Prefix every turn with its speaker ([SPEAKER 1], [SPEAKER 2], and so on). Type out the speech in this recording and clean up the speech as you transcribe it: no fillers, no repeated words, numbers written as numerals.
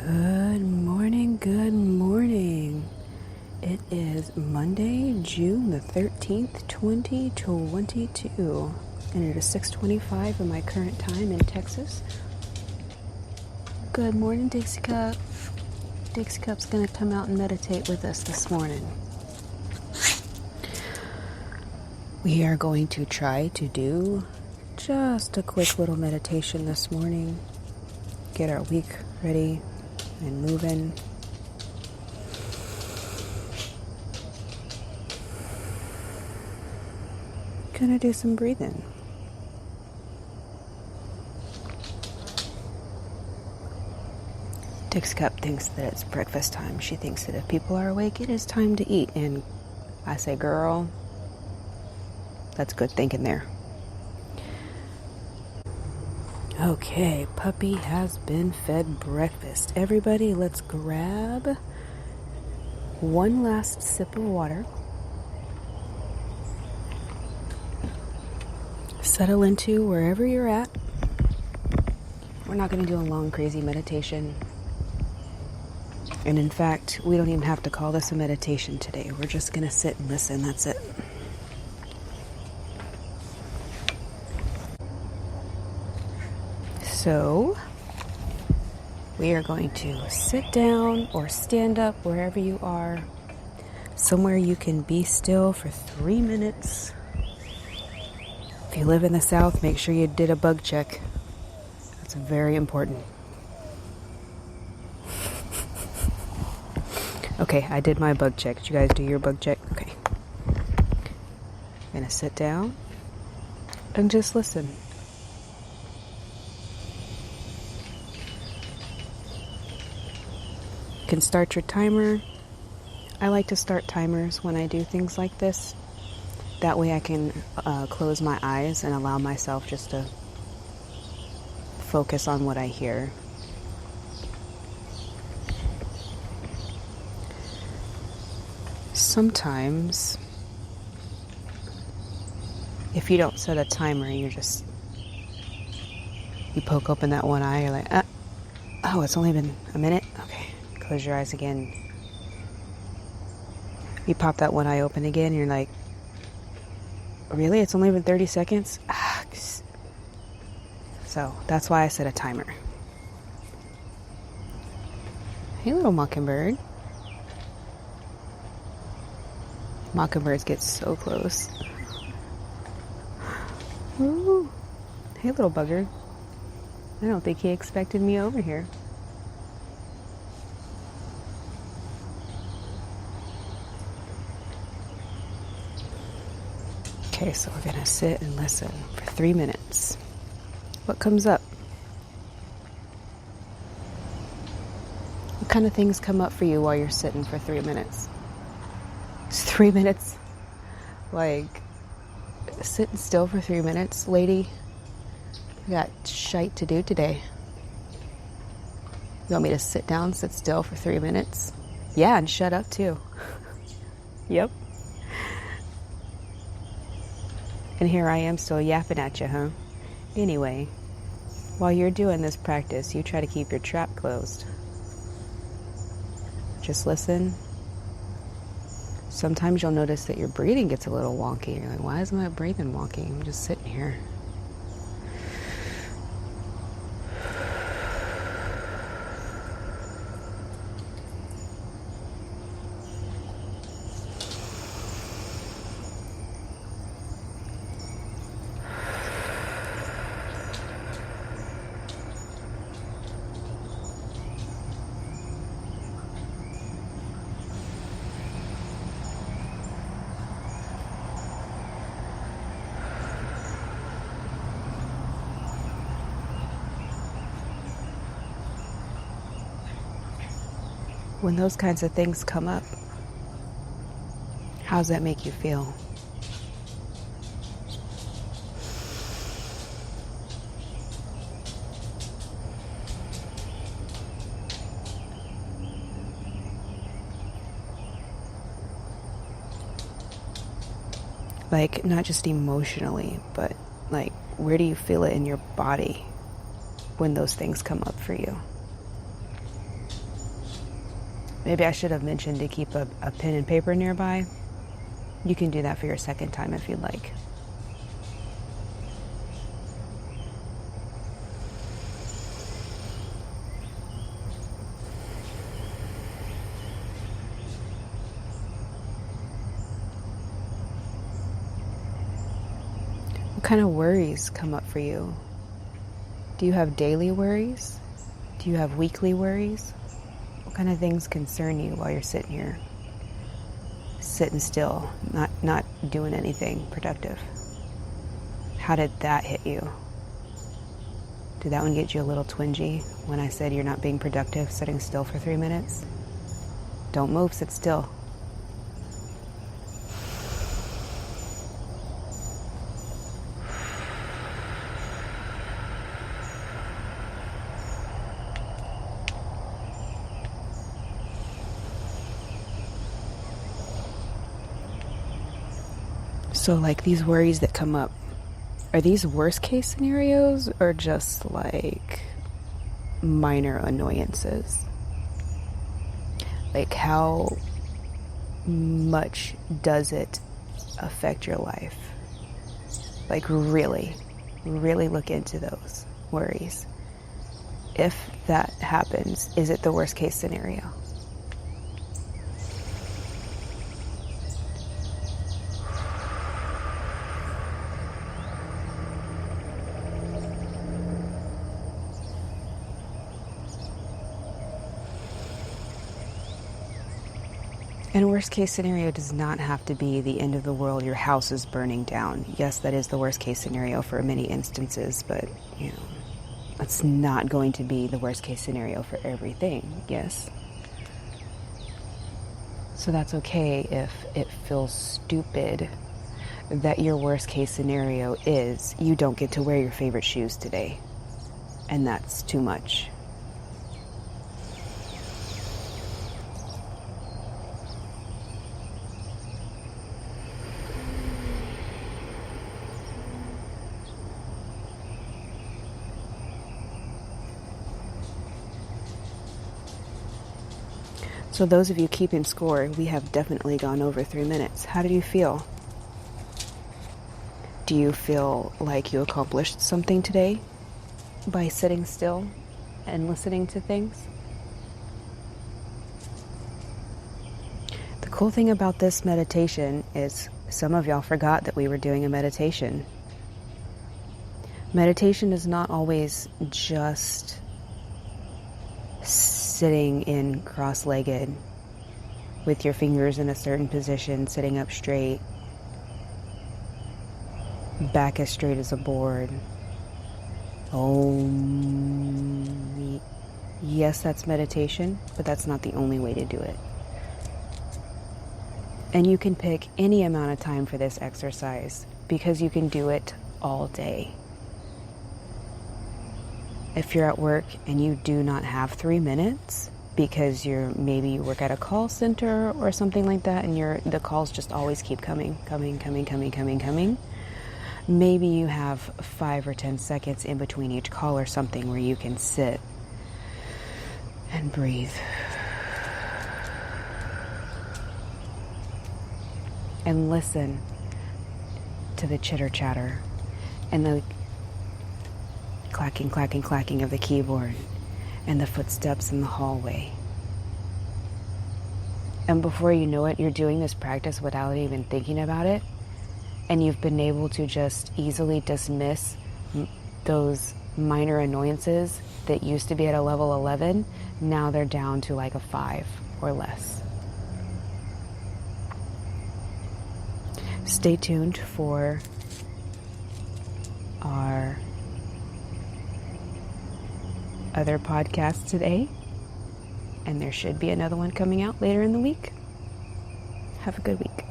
[SPEAKER 1] Good morning, good morning. It is Monday, June the 13th, 2022, and it is 6:25 in my current time in Texas. Good morning, Dixie Cup. Dixie Cup's going to come out and meditate with us this morning. We are going to try to do just a quick little meditation this morning. Get our week ready and moving. Gonna do some breathing. Dixie Cup thinks that it's breakfast time. She thinks that if people are awake, it is time to eat. And I say, girl, that's good thinking there. Okay, puppy has been fed breakfast. Everybody, let's grab one last sip of water. Settle into wherever you're at. We're not going to do a long, crazy meditation. And in fact, we don't even have to call this a meditation today. We're just going to sit and listen. That's it. So, we are going to sit down or stand up wherever you are, somewhere you can be still for 3 minutes. If you live in the South, make sure you did a bug check. That's very important. Okay, I did my bug check. Did you guys do your bug check? Okay. I'm going to sit down and just listen. You can start your timer. I like to start timers when I do things like this. That way I can close my eyes and allow myself just to focus on what I hear. Sometimes, if you don't set a timer, you poke open that one eye, you're like, oh, it's only been a minute? Okay. Close your eyes again. You pop that one eye open again, and you're like, really? It's only been 30 seconds? So that's why I set a timer. Hey, little mockingbird. Mockingbirds get so close. Ooh. Hey, little bugger. I don't think he expected me over here. Okay, so we're going to sit and listen for 3 minutes. What comes up? What kind of things come up for you while you're sitting for 3 minutes? It's 3 minutes? Like, sitting still for 3 minutes, lady? We got shite to do today. You want me to sit down, sit still for 3 minutes? Yeah, and shut up too. Yep. And here I am still yapping at you, huh? Anyway, while you're doing this practice, you try to keep your trap closed. Just listen. Sometimes you'll notice that your breathing gets a little wonky. You're like, why is my breathing wonky? I'm just sitting here. When those kinds of things come up, how does that make you feel? Like, not just emotionally, but like, where do you feel it in your body when those things come up for you? Maybe I should have mentioned to keep a pen and paper nearby. You can do that for your second time if you'd like. What kind of worries come up for you? Do you have daily worries? Do you have weekly worries? What kind of things concern you while you're sitting here? Sitting still, not doing anything productive. How did that hit you? Did that one get you a little twingy when I said you're not being productive, sitting still for 3 minutes? Don't move, sit still. So like these worries that come up, are these worst case scenarios or just like minor annoyances? Like how much does it affect your life? Like really look into those worries. If that happens, is it the worst case scenario? And a worst case scenario does not have to be the end of the world, your house is burning down. Yes, that is the worst case scenario for many instances, but that's not going to be the worst case scenario for everything, yes? So that's okay if it feels stupid that your worst case scenario is you don't get to wear your favorite shoes today. And that's too much. So those of you keeping score, we have definitely gone over 3 minutes. How did you feel? Do you feel like you accomplished something today by sitting still and listening to things? The cool thing about this meditation is some of y'all forgot that we were doing a meditation. Meditation is not always just sitting in cross-legged with your fingers in a certain position, sitting up straight, back as straight as a board. Yes, that's meditation, but that's not the only way to do it. And you can pick any amount of time for this exercise because you can do it all day. If you're at work and you do not have 3 minutes because maybe you work at a call center or something like that and the calls just always keep coming. Maybe you have 5 or 10 seconds in between each call or something where you can sit and breathe. And listen to the chitter chatter and the clacking of the keyboard and the footsteps in the hallway. And before you know it, you're doing this practice without even thinking about it, and you've been able to just easily dismiss those minor annoyances that used to be at a level 11. Now they're down to like a 5 or less. Stay tuned for our other podcasts today, and there should be another one coming out later in the week. Have a good week.